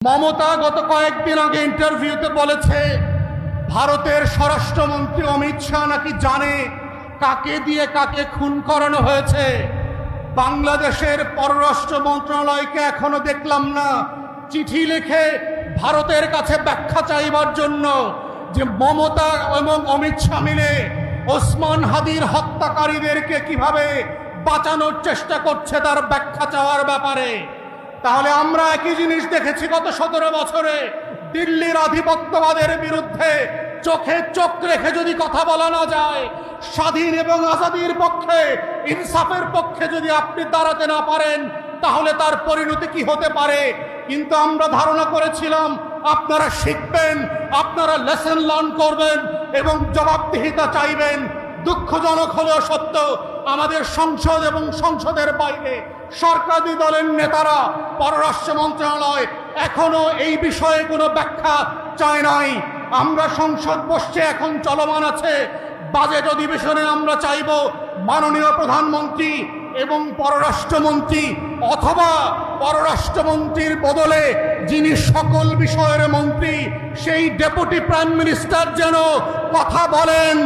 মমতা গত কয়েকদিন আগে ইন্টারভিউতে বলেছে ভারতের স্বরাষ্ট্রমন্ত্রী অমিত শাহ নাকি জানে কাকে দিয়ে কাকে খুন করানো হয়েছে। বাংলাদেশের পররাষ্ট্র মন্ত্রণালয়কে এখনো দেখলাম না চিঠি লিখে ভারতের কাছে ব্যাখ্যা চাইবার জন্য যে মমতা এবং অমিত শাহ মিলে ওসমান হাদির হত্যাকারীদেরকে কিভাবে বাঁচানোর চেষ্টা করছে তার ব্যাখ্যা চাওয়ার ব্যাপারে। তাহলে আমরা একই জিনিস দেখেছি গত 17 বছরে। দিল্লির আধিপত্যবাদের বিরুদ্ধে চোখে চোখ রেখে যদি কথা বলা না যায়, স্বাধীন এবং আজাদির পক্ষে, ইনসাফের পক্ষে যদি আপনি দাঁড়াতে না পারেন, তাহলে তার পরিণতি কি হতে পারে। কিন্তু আমরা ধারণা করেছিলাম আপনারা শিখবেন, আপনারা লেসন লার্ন করবেন এবং জবাবদিহিতা চাইবেন। দুঃখজনক হলেও সত্য, আমাদের সংসদ এবং সংসদের বাইরে সরকারি দলের নেতারা, পররাষ্ট্র মন্ত্রণালয় এখনো এই বিষয়ে কোনো ব্যাখ্যা চায় নাই। আমরা সংসদ বসছে, এখন চলমান আছে। বাজেট অধিবেশনে আমরা চাইব মাননীয় প্রধানমন্ত্রী এবং পররাষ্ট্রমন্ত্রী অথবা পররাষ্ট্রমন্ত্রীর বদলে যিনি সকল বিষয়ের মন্ত্রী, সেই ডেপুটি প্রাইম মিনিস্টার যেন কথা বলেন।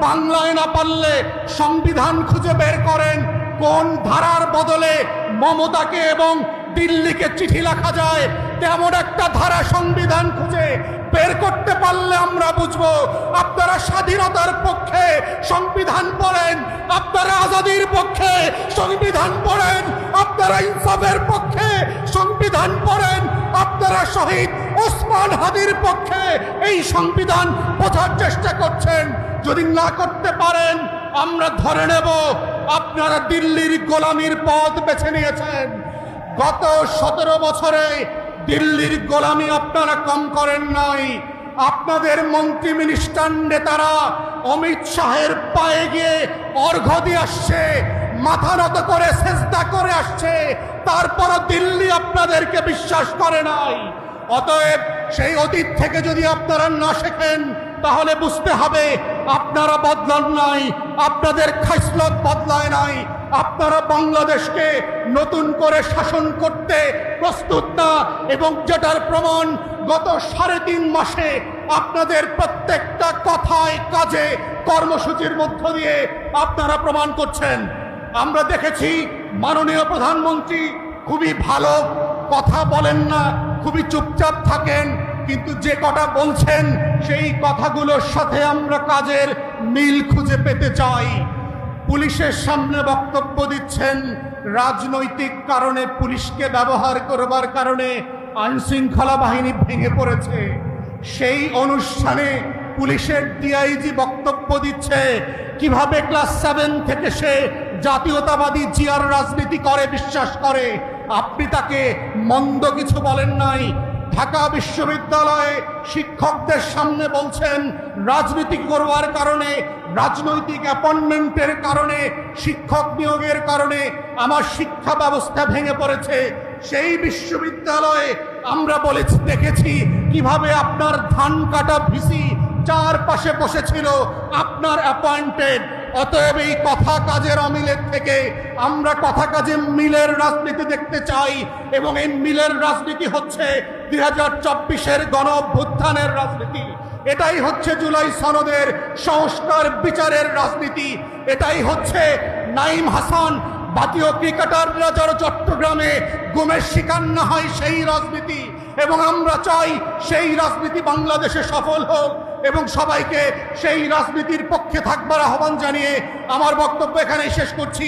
বাংলায় না পারলে সংবিধান খুঁজে বের করেন কোন ধারার বদলে মমতাকে এবং দিল্লিকে চিঠি লেখা যায়। তেমন একটা ধারা সংবিধান খুঁজে বের করতে পারলে আমরা বুঝবো আপনারা স্বাধীনতার পক্ষে সংবিধান পড়েন, আপনারা আজাদির পক্ষে সংবিধান পড়েন, আপনারা ইনসাফের পক্ষে সংবিধান পড়েন, আপনারা শহীদ ওসমান হাদির পক্ষে এই সংবিধান বোঝার চেষ্টা করছেন। যদি না করতে পারেন আমরা ধরে নেব আপনারা দিল্লির গোলামির পথ বেছে নিয়েছেন। গত 17 বছরে দিল্লির গোলামি আপনারা কম করেন নাই। আপনাদের মন্ত্রী মিনিস্টার নেতারা অমিত শাহের পায়ে গিয়ে অর্ঘ্য দিয়ে আসছে, মাথা নত করে সেজদা করে আসছে, তারপরও দিল্লি আপনাদেরকে বিশ্বাস করে নাই। অতএব সেই অতীত থেকে যদি আপনারা না শেখেন, তাহলে বুঝতে হবে আপনারা বদলান নাই, আপনাদের খাসলত বদলায় নাই। আপনারা বাংলাদেশকে নতুন করে শাসন করতে প্রস্তুত না, এবং যেটার প্রমাণ গত 3.5 মাসে আপনাদের প্রত্যেকটা কথায়, কাজে, কর্মসূচির মধ্য দিয়ে আপনারা প্রমাণ করছেন। আমরা দেখেছি মাননীয় প্রধানমন্ত্রী খুবই ভালো কথা বলেন না, খুবই চুপচাপ থাকেন, কিন্তু যে কথা বলছেন সেই কথাগুলোর সাথে আমরা কাজের মিল খুঁজে পেতে চাই। পুলিশের সামনে বক্তব্য দিচ্ছেন, রাজনৈতিক কারণে পুলিশকে ব্যবহার করবার কারণে আইনশৃঙ্খলা বাহিনী ভেঙে পড়েছে। সেই অনুষ্ঠানে পুলিশের ডিআইজি বক্তব্য দিচ্ছে কিভাবে ক্লাস 7 থেকে সে জাতীয়তাবাদী জিয়ার রাজনীতি করে বিশ্বাস করে। আপনি তাকে মন্দ কিছু বলেন নাই। ঢাকা বিশ্ববিদ্যালয়ে শিক্ষকদের সামনে বলছেন রাজনীতি করবার কারণে, রাজনৈতিক অ্যাপয়েন্টমেন্টের কারণে, শিক্ষক নিয়োগের কারণে আমার শিক্ষা ব্যবস্থা ভেঙে পড়েছে। সেই বিশ্ববিদ্যালয়ে আমরা দেখেছি কিভাবে আপনার ধান কাটা ভিসি চারপাশে বসেছিল আপনার অ্যাপয়েন্টেড। অতএব এই কথা কাজের অমিলের থেকে আমরা কথা কাজে মিলের রাজনীতি দেখতে চাই, এবং এই মিলের রাজনীতি হচ্ছে 2024-এর গণ অভ্যুত্থানের রাজনীতি। এটাই হচ্ছে জুলাই সনদের সংস্কার বিচারের রাজনীতি। এটাই হচ্ছে নাঈম হাসান জাতীয় ক্রিকেটাররা যারা চট্টগ্রামে গুমের শিকার না হয় সেই রাজনীতি। এবং আমরা চাই সেই রাজনীতি বাংলাদেশে সফল হোক, এবং সবাইকে সেই রাজনীতির পক্ষে থাকবার আহ্বান জানিয়ে আমার বক্তব্য এখানেই শেষ করছি।